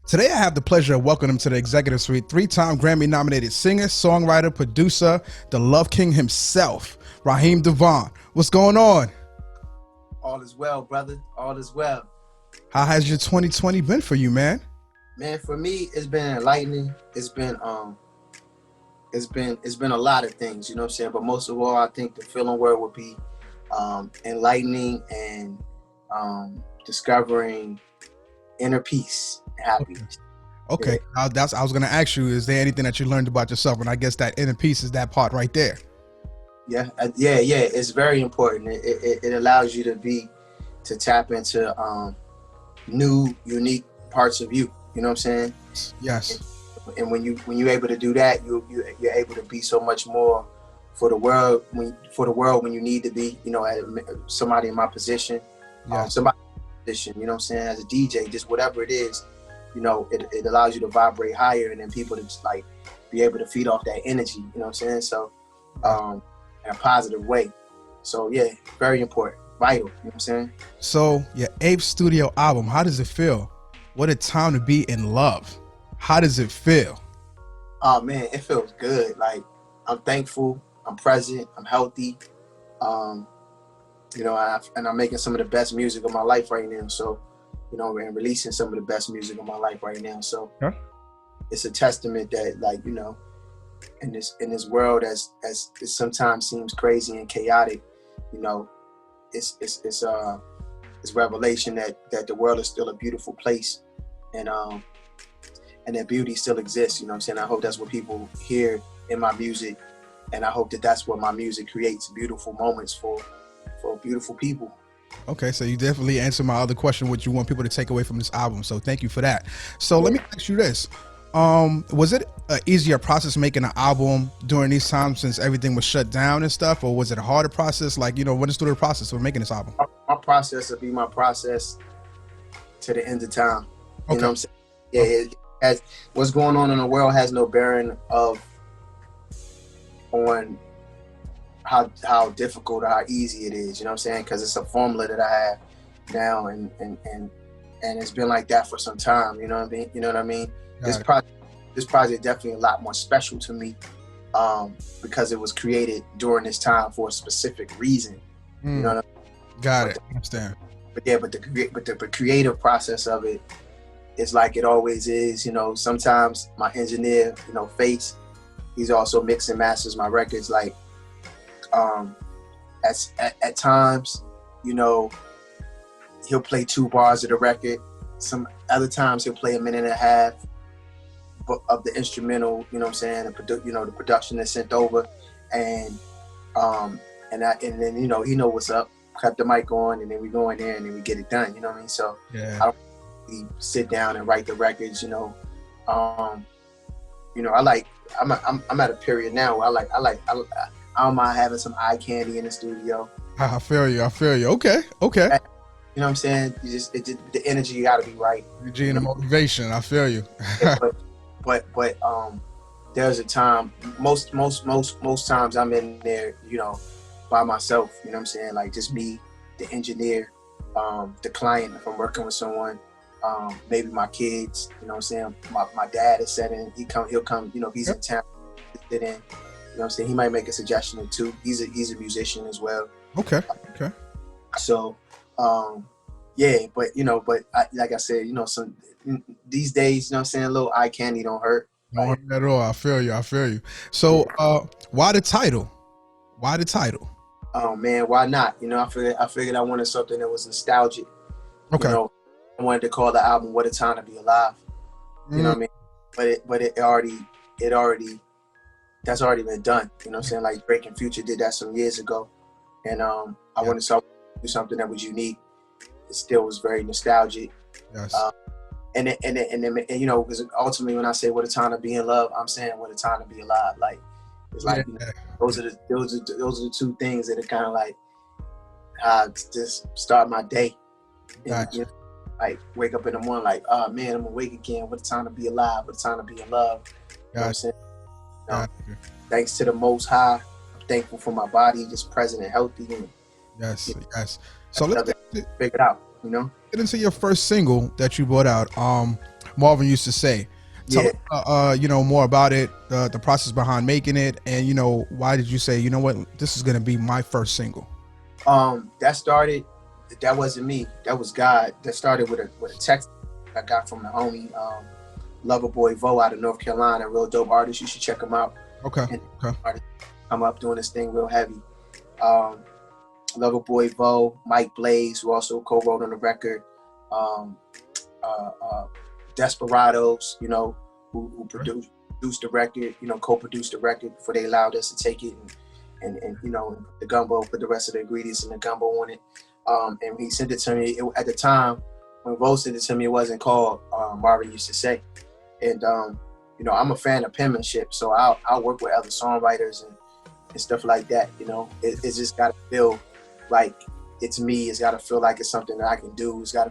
Today I have the pleasure of welcoming him to the Executive Suite, three-time Grammy-nominated singer, songwriter, producer, the Love King himself, Raheem Devaughn. What's going on? All is well, brother. All is well. How has your 2020 been for you, man? Man, for me, it's been enlightening. It's been a lot of things, you know what I'm saying? But most of all, I think the feeling word would be enlightening and discovering inner peace and happiness. Okay. Yeah. I was going to ask you, is there anything that you learned about yourself? And I guess that inner peace is that part right there. Yeah. It's very important. It allows you to tap into new, unique parts of you. You know what I'm saying? Yes. And when you're able to do that, you're able to be so much more for the world. When you need to be, you know, somebody in my position, somebody in my position. You know what I'm saying? As a DJ, just whatever it is, you know, it allows you to vibrate higher, and then people to just like be able to feed off that energy. You know what I'm saying? So, in a positive way. So yeah, very important, vital. You know what I'm saying? So your 8th studio album, how does it feel? What a time to be in love. How does it feel? Oh man, it feels good. Like, I'm thankful, I'm present, I'm healthy. You know, and I'm making some of the best music of my life right now. So, you know, and releasing some of the best music of my life right now. So it's a testament that, like, you know, in this world as it sometimes seems crazy and chaotic, you know, it's revelation that the world is still a beautiful place, and that beauty still exists. You know what I'm saying? I hope that's what people hear in my music, and I hope that that's what my music creates, beautiful moments for beautiful people. Okay, so you definitely answered my other question, what you want people to take away from this album. So thank you for that. So let me ask you this. Was it an easier process making an album during these times since everything was shut down and stuff, or was it a harder process? Like, you know, what is the process for making this album? My process will be my process to the end of time. You know what I'm saying? Yeah, it has, what's going on in the world has no bearing on how difficult or how easy it is. You know what I'm saying? Because it's a formula that I have now, and it's been like that for some time. You know what I mean? You know what I mean? This project definitely a lot more special to me, because it was created during this time for a specific reason. You know what I mean? Got it. Understand. But the creative process of it is like it always is. You know, sometimes my engineer, you know, Face, he's also mix and masters my records. Like, at times, you know, he'll play 2 bars of the record. Some other times he'll play a minute and a half of the instrumental. You know what I'm saying? The production that's sent over, and then, you know, he know what's up. Cut the mic on, and then we go in there and then we get it done. You know what I mean? So I don't really sit down and write the records. You know, I'm at a period now where I don't mind having some eye candy in the studio. I feel you. Okay. You know what I'm saying? The energy, you gotta be right. Energy and the motivation. I feel you. but there's a time. Most times I'm in there, you know, by myself. You know what I'm saying? Like, just me, the engineer, the client. If I'm working with someone, maybe my kids. You know what I'm saying? My dad is setting. He'll come. You know, if he's in town, sit in. You know what I'm saying? He might make a suggestion or two. He's a musician as well. Okay. So, but you know, like I said, you know, these days, you know what I'm saying, a little eye candy don't hurt. Don't hurt at all. I feel you. So, why the title? Oh man, why not? You know, I figured I wanted something that was nostalgic. Okay. You know, I wanted to call the album "What a Time to Be Alive." You know what I mean? But it already. That's already been done. You know what I'm saying? Like, Drake and Future did that some years ago. And I wanted to do something that was unique. It still was very nostalgic. Yes. And you know, because ultimately when I say what a time to be in love, I'm saying what a time to be alive. Like, it's like, you know, those are the 2 things that are kind of like how I just start my day. And, you know, like, wake up in the morning like, oh man, I'm awake again. What a time to be alive. What a time to be in love. You know what I'm saying? Thanks to the Most High, I'm thankful for my body, just present and healthy. And yes. So let's figure it out. You know, get into your first single that you brought out. Marvin used to say. Tell Yeah. us, more about it, the process behind making it, and why did you say, you know what, this is gonna be my first single? That started. That wasn't me. That was God. That started with a text I got from the homie 𝓣𝓃𝒷 𝓀𝓶 out of North Carolina. Real dope artist. You should check him out. Okay. And Okay. artist come up doing this thing real heavy. 𝓣𝓃𝒷 𝓀𝓶, Mike Blaze, who also co-wrote on the record. Um, Desperados, who produced the record, co-produced the record before they allowed us to take it and the gumbo, put the rest of the ingredients in the gumbo on it. And he sent it to me. At the time when Vo sent it to me, it wasn't called Marvin Used to Say. And I'm a fan of penmanship, so I'll work with other songwriters and stuff like that. It's just gotta feel like it's me. It's gotta feel like it's something that I can do. It's gotta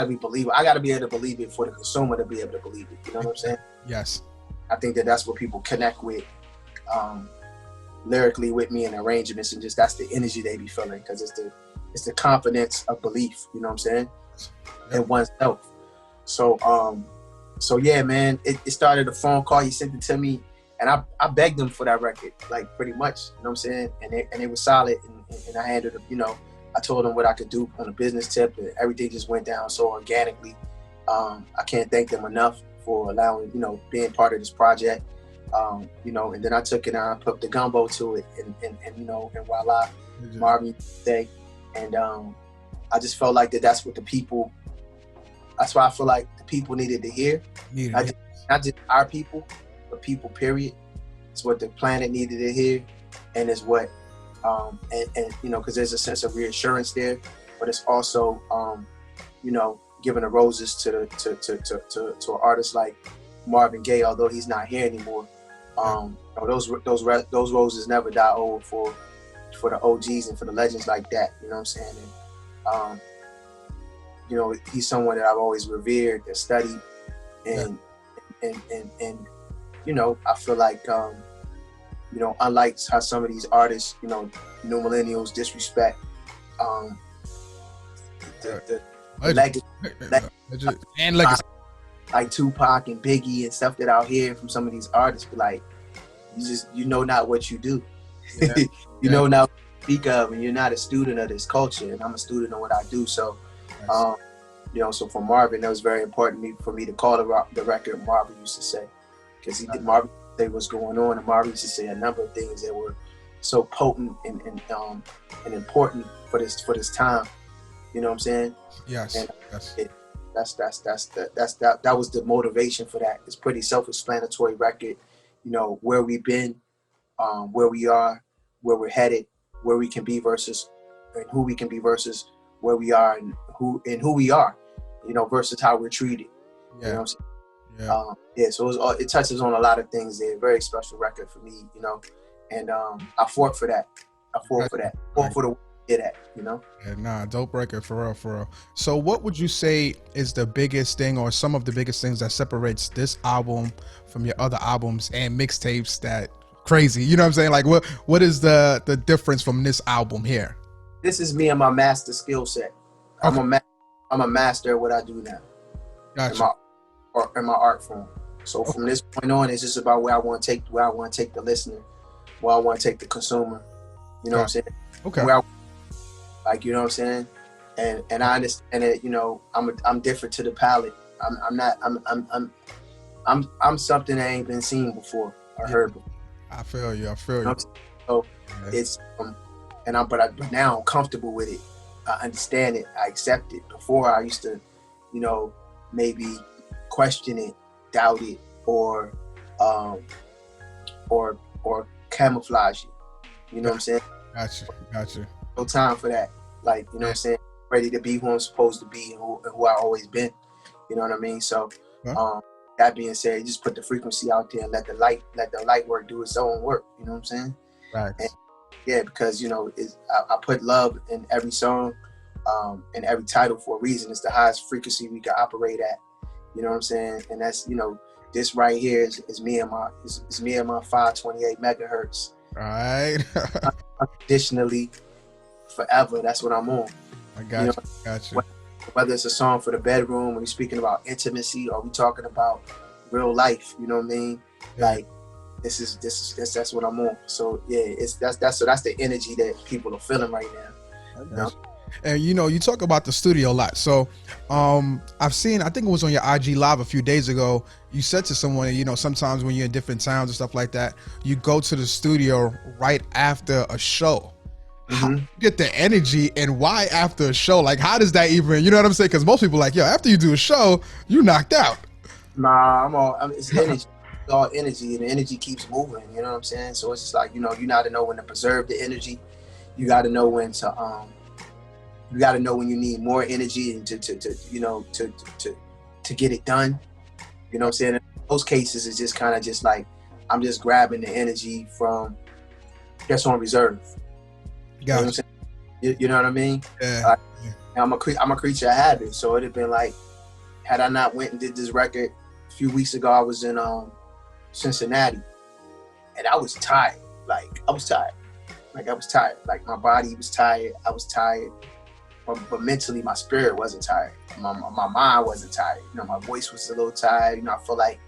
be believable. I gotta be able to believe it for the consumer to be able to believe it. You know what I'm saying? Yes. I think that's what people connect with lyrically with me, and arrangements, and just that's the energy they be feeling, because it's the confidence of belief. You know what I'm saying? In oneself. So yeah, man. It started a phone call. He sent it to me, and I begged him for that record, like pretty much. You know what I'm saying? And it was solid, and I handed him. I told him what I could do on a business tip, and everything just went down so organically. I can't thank them enough for allowing, being part of this project. And then I took it and I put the gumbo to it, and voila, Marvin say, and I just felt like that's what the people. That's why I feel like the people needed to hear. Not just our people, but people. Period. It's what the planet needed to hear, and it's what. Because there's a sense of reassurance there, but it's also, giving the roses to an artist like Marvin Gaye, although he's not here anymore. Those roses never die old for the OGs and for the legends like that. You know what I'm saying? And, he's someone that I've always revered and studied, and I feel like. Unlike how some of these artists, new millennials disrespect the legacy, and legacy, like Tupac and Biggie and stuff that I'll hear from some of these artists, be like, you know not what you do. You know not what you speak of, and you're not a student of this culture, and I'm a student of what I do. So, so for Marvin, that was very important for me to call the record Marvin Used to Say, because Marvin say what's going on, and Marvin used to say a number of things that were so potent and important for this time. You know what I'm saying? Yes. And yes. That was the motivation for that. It's pretty self-explanatory record. Where we've been, where we are, where we're headed, where we can be versus, and who we can be versus where we are, and who we are. Versus how we're treated. Yeah. You know what I'm saying? So it touches on a lot of things there. Very special record for me, and I fought for that. Fought for the that, Yeah, nah, dope record for real, for real. So what would you say is the biggest thing, or some of the biggest things, that separates this album from your other albums and mixtapes that crazy? You know what I'm saying? Like what is the difference from this album here? This is me and my master skill set. Okay. I'm a master at what I do now. Gotcha. In my art form. So from this point on, it's just about where I want to take the listener, where I want to take the consumer. You know what I'm saying? Okay. You know what I'm saying? And I understand that, I'm different to the palette. I'm something that ain't been seen before or heard before. I feel you. So it's but now I'm comfortable with it. I understand it. I accept it. Before I used to, maybe question it, doubt it, or camouflage it. You know what I'm saying? Gotcha. No time for that. Like, you know what I'm saying? Ready to be who I'm supposed to be, and who I always been. You know what I mean? So, that being said, just put the frequency out there and let the light work do its own work. You know what I'm saying? Right. Because I put love in every song, and every title for a reason. It's the highest frequency we can operate at. You know what I'm saying? And that's, this right here is me and my 528 megahertz. Right. Unconditionally, forever. That's what I'm on. I got you. whether it's a song for the bedroom, or we speaking about intimacy, or we talking about real life, you know what I mean? Yeah. Like that's what I'm on. So yeah, that's the energy that people are feeling right now. You know? And you talk about the studio a lot. So I've seen, I think it was on your IG live a few days ago, you said to someone, sometimes when you're in different towns and stuff like that, you go to the studio right after a show. How do you get the energy, and why after a show? Like, how does that even, you know what I'm saying? Because most people like, yo, after you do a show, you knocked out. Nah, it's energy. It's all energy, and the energy keeps moving, you know what I'm saying? So it's just like, you gotta know when to preserve the energy. You gotta know when to you got to know when you need more energy and to get it done. You know what I'm saying? In most cases, it's just kind of just like, I'm just grabbing the energy from that's on reserve. You know what I'm saying? You know what I mean? Yeah. I'm a creature of habit. So it'd have been like, had I not went and did this record a few weeks ago, I was in Cincinnati, and I was tired. Like I was tired. Like my body was tired. I was tired. But mentally, my spirit wasn't tired. My mind wasn't tired. My voice was a little tired. I feel like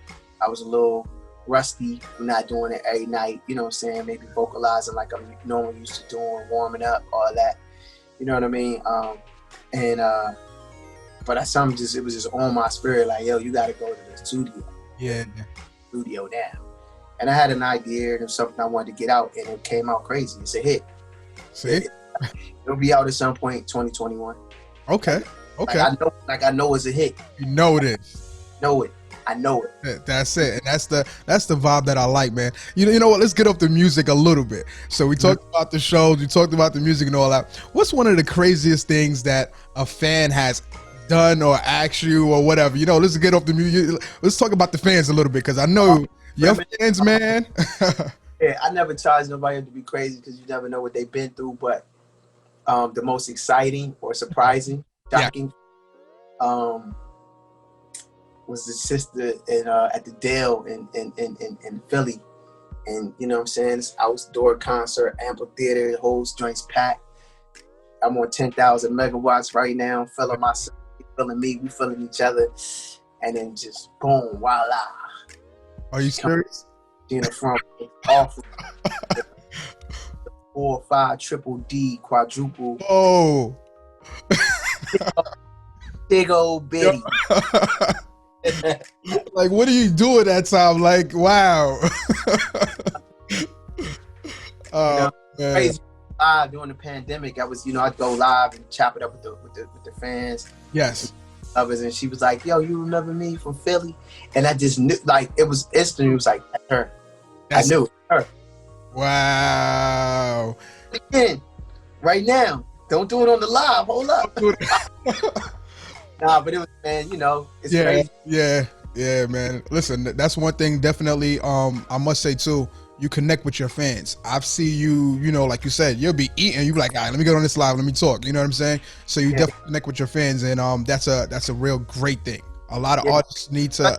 I was a little rusty from not doing it every night. You know what I'm saying? Maybe vocalizing like I'm normally used to doing, warming up, all that. You know what I mean? But it was just on my spirit. Like, yo, you got to go to the studio. Yeah. Studio now. And I had an idea and something I wanted to get out, and it came out crazy. It's a hit. See? It'll be out at some point 2021. Okay. I know it's a hit. You know it is. I know it. That's it. And that's the vibe that I like, man. You know what? Let's get off the music a little bit. So we talked about the shows, we talked about the music and all that. What's one of the craziest things that a fan has done or asked you or whatever? Let's get off the music. Let's talk about the fans a little bit, because I know your fans, man. Yeah, I never charge nobody to be crazy, because you never know what they've been through. But the most exciting or surprising, shocking, was the sister at the Dale in Philly. And you know what I'm saying? It's outdoor concert, amphitheater, the whole joint's packed. I'm on 10,000 megawatts right now. Feeling myself, feeling me, we feeling each other. And then just boom, voila. Are you serious? In the front, awful. 4, 5, triple D, quadruple. Oh. Big old bitty. Like, what do you do at that time? Like, wow. Man. Crazy. Live during the pandemic, I'd go live and chop it up with the fans. Yes. Others, and she was like, "Yo, you remember me from Philly?" And I just knew, like, it was instant. It was like, that's her. I knew her. Wow. Again, right now, don't do it on the live. Hold up. Nah, but it was, man. It's crazy. Yeah, man. Listen, that's one thing definitely. I must say too. You connect with your fans. I've seen you, like you said, you'll be eating. You be like, all right, let me get on this live. Let me talk. You know what I'm saying? So you definitely connect with your fans, and that's a real great thing. A lot of artists need to.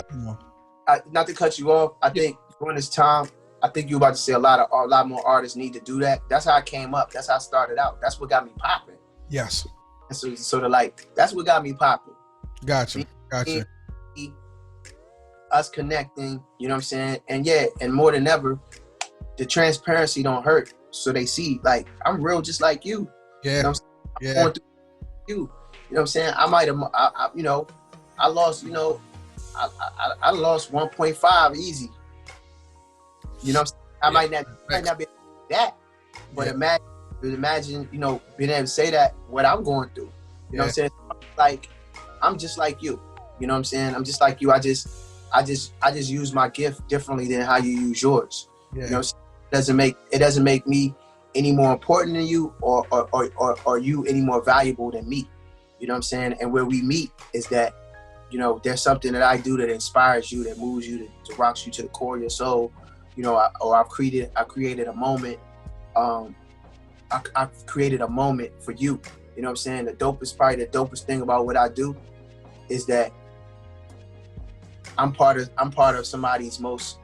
Not to cut you off. I think during this time, I think you about to say a lot more artists need to do that. That's how I came up. That's how I started out. That's what got me popping. Yes. And so sort of like, that's what got me popping. Gotcha. Us connecting, you know what I'm saying? And more than ever, the transparency don't hurt. So they see, like, I'm real just like you. Yeah. You know what I'm saying? I'm going through you. You know what I'm saying? I might have, I lost, I lost 1.5 easy. You know what I'm saying? I might not be that, but imagine, being able to say that, what I'm going through. You know what I'm saying? Like, I'm just like you. You know what I'm saying? I'm just like you. I just use my gift differently than how you use yours. Yeah. You know what I'm saying? It doesn't make me any more important than you or you any more valuable than me. You know what I'm saying? And where we meet is that, there's something that I do that inspires you, that moves you, that rocks you to the core of your soul. I've created a moment. I've created a moment for you. You know what I'm saying? The dopest thing about what I do is that I'm part of somebody's most.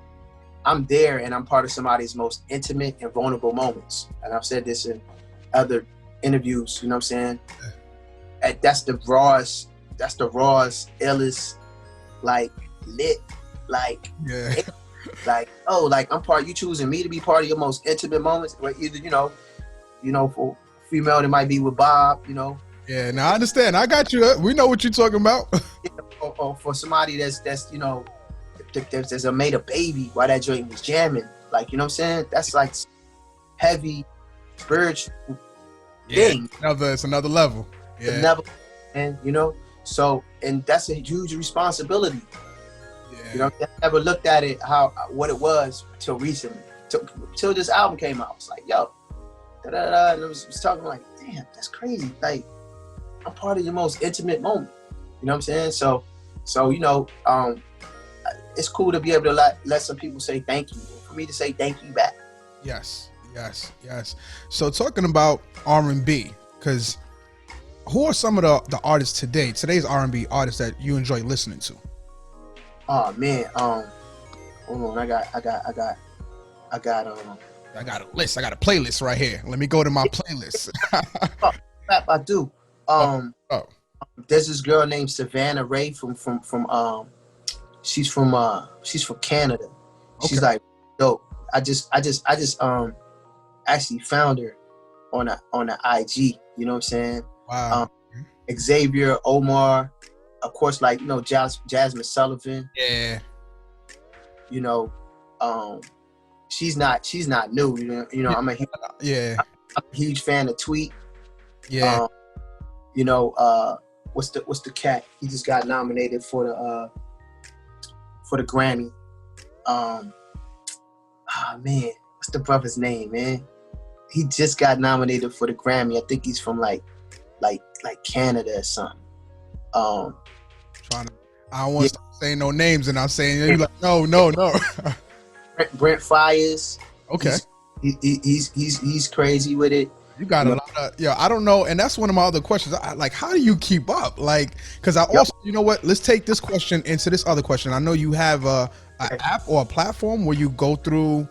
I'm there, and I'm part of somebody's most intimate and vulnerable moments. And I've said this in other interviews. You know what I'm saying? that's the rawest, illest, like lit, like Yeah. like, oh, like you choosing me to be part of your most intimate moments, where either for female it might be with Bob, Yeah, now I understand. I got you. We know what you're talking about. or for somebody that's there's a made a baby while that joint was jamming, like, you know what I'm saying? That's like heavy spiritual thing. It's another level. Yeah. Never, and so, and that's a huge responsibility. Yeah. I never looked at it what it was till recently, till this album came out. It's like, yo, and I was talking like, damn, that's crazy. Like, I'm part of your most intimate moment. You know what I'm saying? So it's cool to be able to let some people say thank you, for me to say thank you back. Yes. So talking about R&B, because who are some of the artists today's R&B artists that you enjoy listening to? Oh man, hold on, I got a list. I got a playlist right here. Let me go to my playlist. I do. There's this girl named Savannah Ray from she's from Canada. She's like dope. I just actually found her on the IG. You know what I'm saying? Wow. Xavier Omar, of course, like, Jasmine Sullivan. Yeah. She's not new. I'm a huge fan of Tweet. Yeah. What's the cat? He just got nominated for the Grammy. Man, what's the brother's name, man? He just got nominated for the Grammy. I think he's from like Canada or something. I don't want to start saying no names, and I'm saying you're like, no. Brent Fires. Okay. He's crazy with it. You got a lot of, I don't know. And that's one of my other questions. Like, how do you keep up? Like, because I also, you know what? Let's take this question into this other question. I know you have an app or a platform where you go through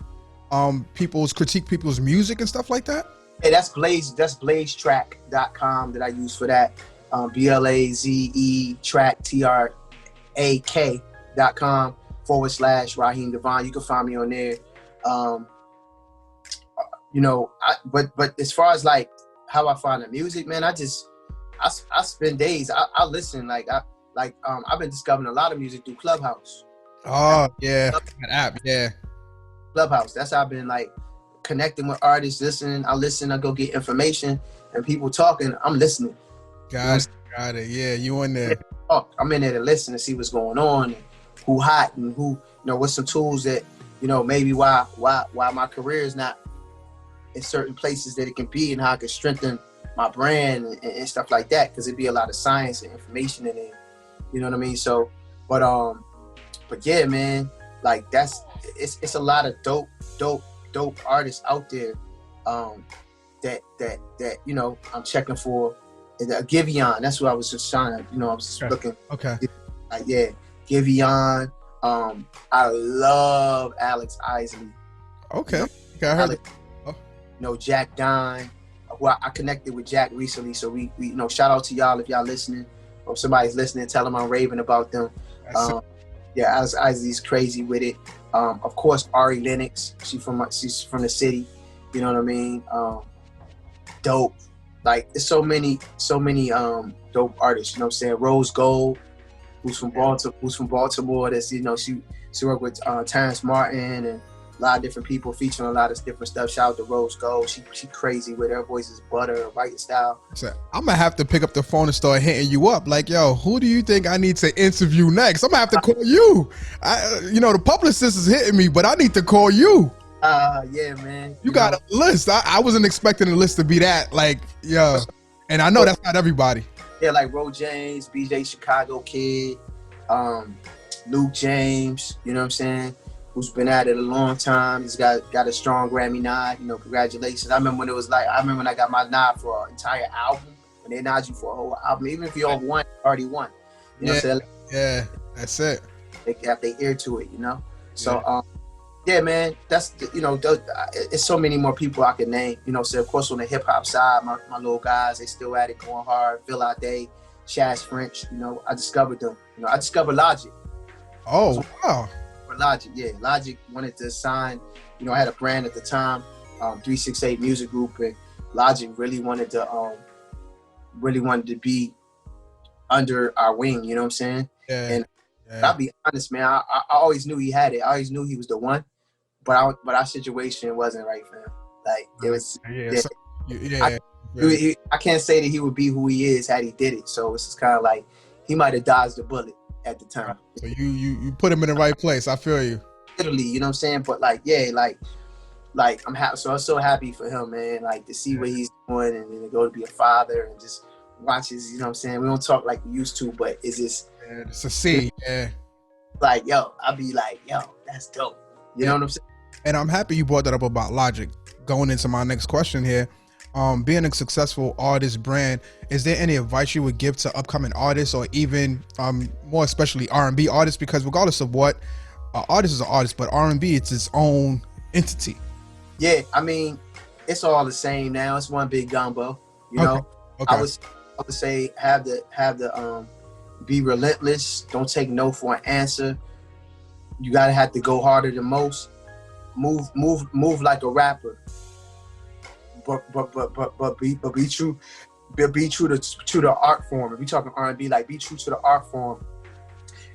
critique people's music and stuff like that. Hey, that's 𝓃𝓲𝓃 that I use for that. BLAZE track TRAK.com/Raheem Devaughn. You can find me on there. But as far as like how I find the music, man, I spend days. I listen. I've been discovering a lot of music through Clubhouse. Oh yeah, that app, yeah. Clubhouse. That's how I've been like connecting with artists. Listening. I go get information, and people talking. I'm listening. Got it. Yeah, you in there? I'm in there to listen to see what's going on, and who hot, and who what's some tools that maybe why my career is not in certain places that it can be, and how I can strengthen my brand and stuff like that, because it'd be a lot of science and information in it. You know what I mean? So, but yeah, man, like it's a lot of dope artists out there that I'm checking for. Giveon, that's what I was just trying to, I was just looking. Okay. Yeah, Giveon. I love Alex Isley. Okay. I heard. Jack Dine. Well, I connected with Jack recently, so we shout out to y'all if y'all listening, or if somebody's listening, tell them I'm raving about them. Alex Isley's crazy with it. Of course, 𝓃𝓗𝓮. She's from the city. You know what I mean? Dope. Like, there's so many dope artists. You know what I'm saying? Rose Gold, who's from Baltimore. That's she worked with Terrence Martin and a lot of different people, featuring a lot of different stuff. Shout out to Rose Gold. She crazy with her voice is butter, writing style. So I'm gonna have to pick up the phone and start hitting you up. Like, yo, who do you think I need to interview next? I'm gonna have to call you. The publicist is hitting me, but I need to call you. Yeah, man. You got a list. I wasn't expecting the list to be that. Like, yo, and I know that's not everybody. Yeah, like Ro James, BJ Chicago Kid, Luke James. You know what I'm saying? Who's been at it a long time. He's got a strong Grammy nod. Congratulations. I remember when I got my nod for an entire album. When they nod you for a whole album, even if you already won. You know what I'm saying? Yeah, that's it. They have their ear to it, So Yeah, man, that's it's so many more people I can name. So of course on the hip hop side, my little guys, they still at it, going hard. 𝓊𝓇𝒔𝓉𝓮, Shaz French. I discovered them. I discovered Logic. Oh wow. For Logic, yeah, Logic wanted to sign. I had a brand at the time, 368 Music Group, and Logic really wanted to be under our wing. You know what I'm saying? Yeah. And Yeah. I'll be honest, man, I always knew he had it. I always knew he was the one. But our situation wasn't right for him. Like it was, Yeah. yeah. So, yeah. I can't say that he would be who he is had he did it. So it's just kind of like he might have dodged a bullet at the time. So you put him in the right place. I feel you. Literally, you know what I'm saying? But like, yeah, like I'm happy. So I'm so happy for him, man. Like to see what he's doing and then to go to be a father and just watch his. You know what I'm saying? We don't talk like we used to, but it's just It's a C. Yeah. like, yo, I'll be like, yo, that's dope. You know what I'm saying? And I'm happy you brought that up about Logic. Going into my next question here, being a successful artist brand, is there any advice you would give to upcoming artists or even more especially R&B artists? Because regardless of what, artist is an artist, but R&B, it's its own entity. Yeah, I mean, it's all the same now. It's one big gumbo. You know, Okay. I would say have the be relentless. Don't take no for an answer. You gotta have to go harder than most. Move like a rapper. But be true. Be true to the art form. If we talking R&B, like be true to the art form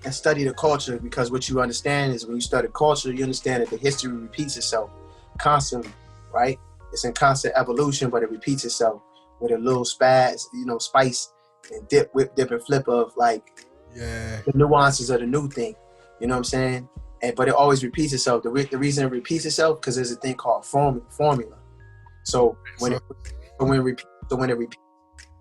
and study the culture, because what you understand is when you study culture, you understand that the history repeats itself constantly, right? It's in constant evolution, but it repeats itself with a little spice and dip and flip of like the nuances of the new thing. You know what I'm saying? But it always repeats itself. The reason it repeats itself because there's a thing called formula. So when it repeats,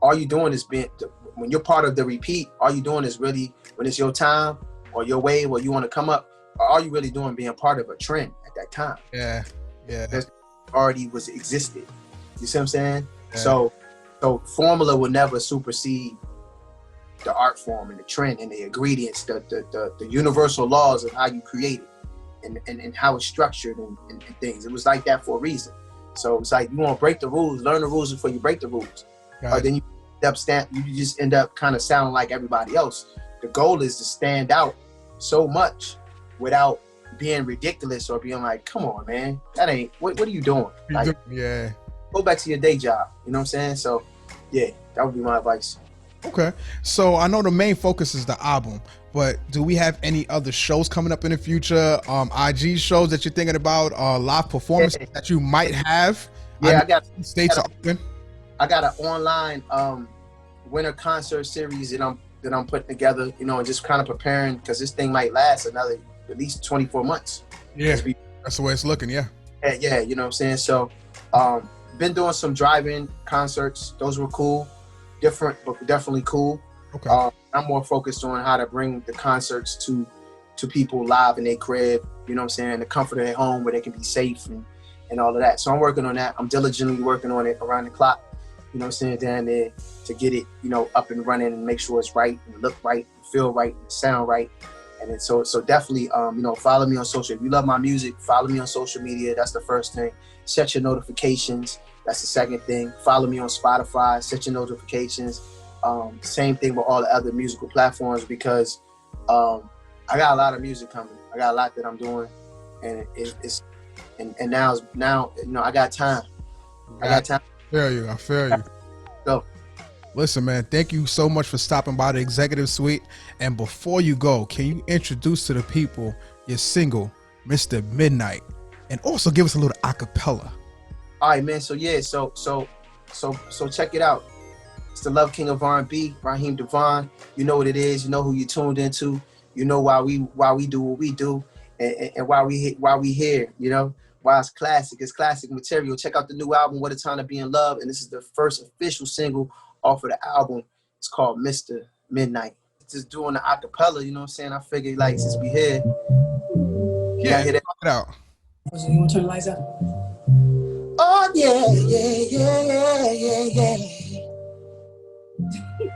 all you doing is when you're part of the repeat, all you doing is really, when it's your time or your wave or you want to come up, all you really doing being part of a trend at that time. Yeah. That already existed. You see what I'm saying? Yeah. So formula will never supersede the art form and the trend and the ingredients, the universal laws of how you create it and how it's structured and things. It was like that for a reason. So it's like you want to break the rules, learn the rules before you break the rules. Or then you just end up kind of sounding like everybody else. The goal is to stand out so much without being ridiculous or being like, come on, man, that ain't, what are you doing? Like, yeah. Go back to your day job. You know what I'm saying? So yeah, that would be my advice. Okay. So I know the main focus is the album, but do we have any other shows coming up in the future? IG shows that you're thinking about, live performances that you might have? Yeah, I got states are open. I got an online winter concert series that I'm putting together, and just kind of preparing, because this thing might last another at least 24 months. Yeah, that's the way it's looking. Yeah, you know what I'm saying? So been doing some drive-in concerts. Those were cool, different, but definitely cool. Okay. I'm more focused on how to bring the concerts to people live in their crib, you know what I'm saying, the comfort of their home where they can be safe and all of that. So I'm working on that. I'm diligently working on it around the clock, you know what I'm saying, down there to get it, up and running and make sure it's right and look right and feel right and sound right. And so definitely, follow me on social. If you love my music, follow me on social media. That's the first thing. Set your notifications. That's the second thing. Follow me on Spotify. Set your notifications. Same thing with all the other musical platforms, because I got a lot of music coming. I got a lot that I'm doing, and it's now I got time. I got time. I feel you. Go. Listen, man, thank you so much for stopping by the Exeqtive Suite. And before you go, can you introduce to the people your single, Mr. Midnight, and also give us a little acapella? All right, man. So yeah, so check it out. It's the Love King of R&B, Raheem Devaughn. You know what it is. You know who you tuned into. You know why we do what we do, and why we here. Why it's classic. It's classic material. Check out the new album, What a Time to Be in Love, and this is the first official single off of the album. It's called Mr. Midnight. Just doing the acapella. You know what I'm saying? I figured, like, since we here, yeah, hit it out. You want to turn the lights out? Oh yeah.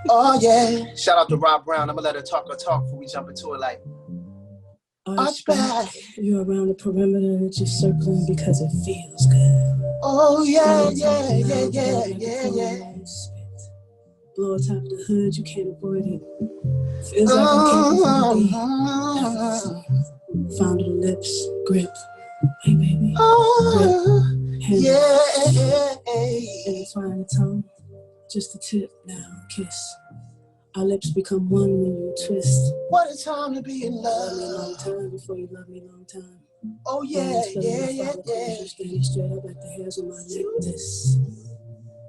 Oh yeah. Shout out to Rob Brown. I'm gonna let her talk before we jump into it. Like, Arch back. You're around the perimeter and just circling because it feels good. Oh yeah, yeah. Blow atop the hood, you can't avoid it. Feels like I'm camping for the beat. Fondle the lips, grip. Hey baby, grip. Intertwine the tongue, just the tip now, kiss. Our lips become one when you twist. What a time to be in love. Love me a long time before you love me a long time. Oh yeah. You standing straight up like the hairs on my neck. This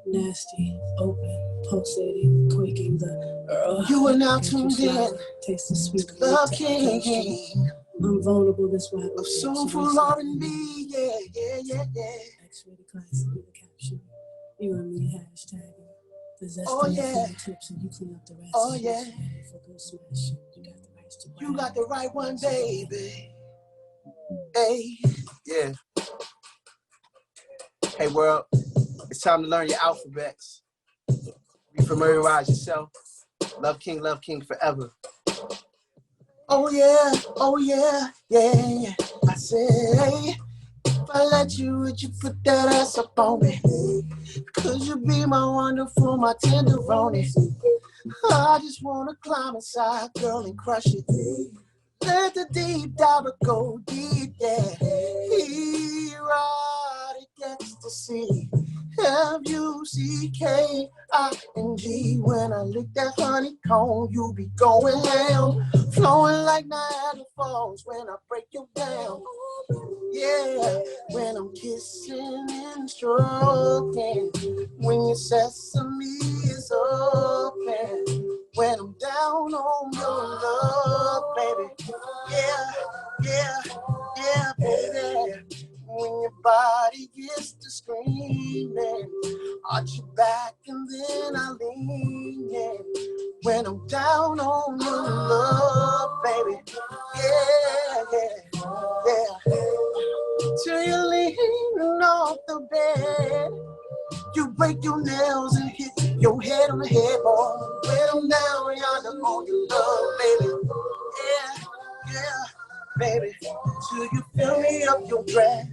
nasty, open, pulsating, quaking the. You are now tuned in. Taste the sweet Love King. I'm vulnerable this way. Of soulful R&B, yeah. X-rated class in the caption. You and me hashtagging. The zest Oh yeah. Tips and you clean up the rest. Oh yeah. For good smash. You got the rights to. You got the right one, baby. Hey, yeah. Hey world, it's time to learn your alphabets. Refamiliarize yourself. Love King forever. Oh yeah. I say, if I let you, would you put that ass up on me? Could you be my wonderful, my tenderoni? I just wanna climb inside, girl, and crush it. Let the deep dive go deep, yeah. Erotic ecstasy. 𝓂𝓗𝓵𝓃𝓿. When I lick that honeycomb, you be going ham. Flowing like Niagara Falls when I break you down. Yeah, when I'm kissing and stroking. When your sesame is open. When I'm down on your love, baby. Yeah, baby. When your body gets to screaming, arch your back and then I lean in. When I'm down on your love, baby. Yeah. Till you're leaning off the bed. You break your nails and hit your head on the headboard. When I'm down yonder on your love, baby. Yeah, baby. Till you fill me up your dress,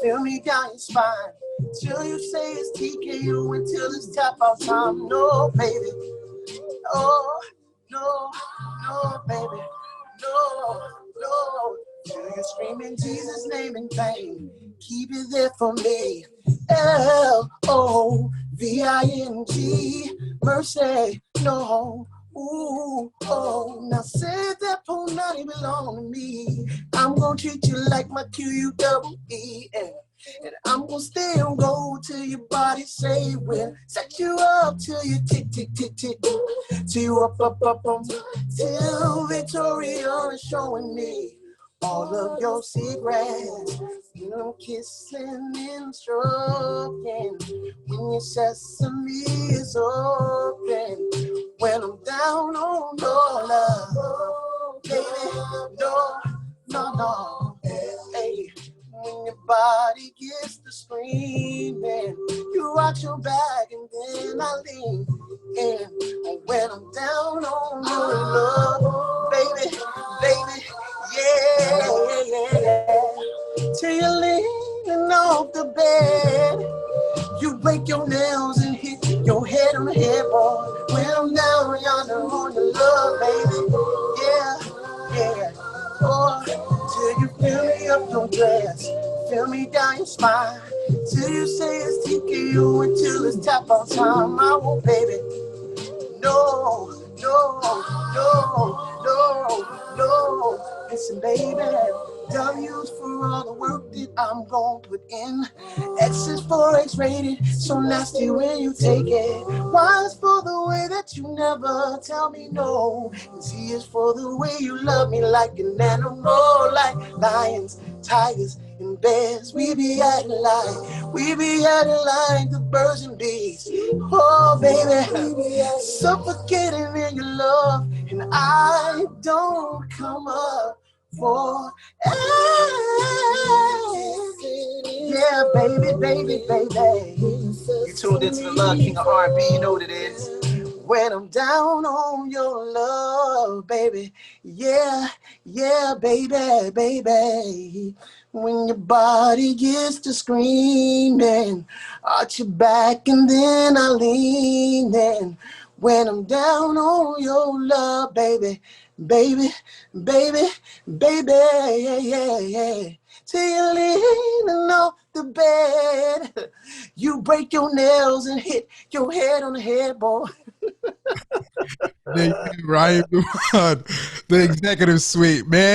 fill me down your spine. Till you say it's TKU until it's tap out time. No, baby. Oh, no, baby. No. Till you're screaming Jesus' name in vain. Keep it there for me. 𝓊𝓃𝓏, mercy, no. Ooh, oh, now say that punani belong to me. I'm gonna treat you like my 𝑔𝓸𝓃𝓒. And I'm gonna still go till your body say when. Set you up till you tick. Till you up, till Victoria is showing me all of your secrets. You know, kissing and stroking. When your sesame is open. When I'm down on your love, baby, no. Hey, when your body gets to screaming, you rock your back and then I lean in. When I'm down on your love, baby, yeah. Till you're leaning off the bed. You break your nails and hit your head on the headboard. When I'm down yonder on your love, baby. Yeah. Oh, till you fill me up your dress, fill me down your spine. Till you say it's TKU until it's tap on time. I won't, baby. No. Listen, baby. W's for all the work that I'm gonna put in. X is for X-rated, so nasty when you take it. Y is for the way that you never tell me no. And Z is for the way you love me like an animal, like lions, tigers, and bears. We be acting like the birds and bees. Oh, baby, suffocating in your love, and I don't come up for yeah, baby. You tuned into the Love King of R&B, you know what it is. when I'm down on your love, baby. Yeah, yeah, baby, baby. When your body gets to screaming, arch your back and then I lean in. When I'm down on your love, baby, baby, baby, baby, yeah, yeah, yeah. Till you're leaning on the bed, you break your nails and hit your head on the headboard. There you go, Raheem Devaughn, the Executive Suite, man.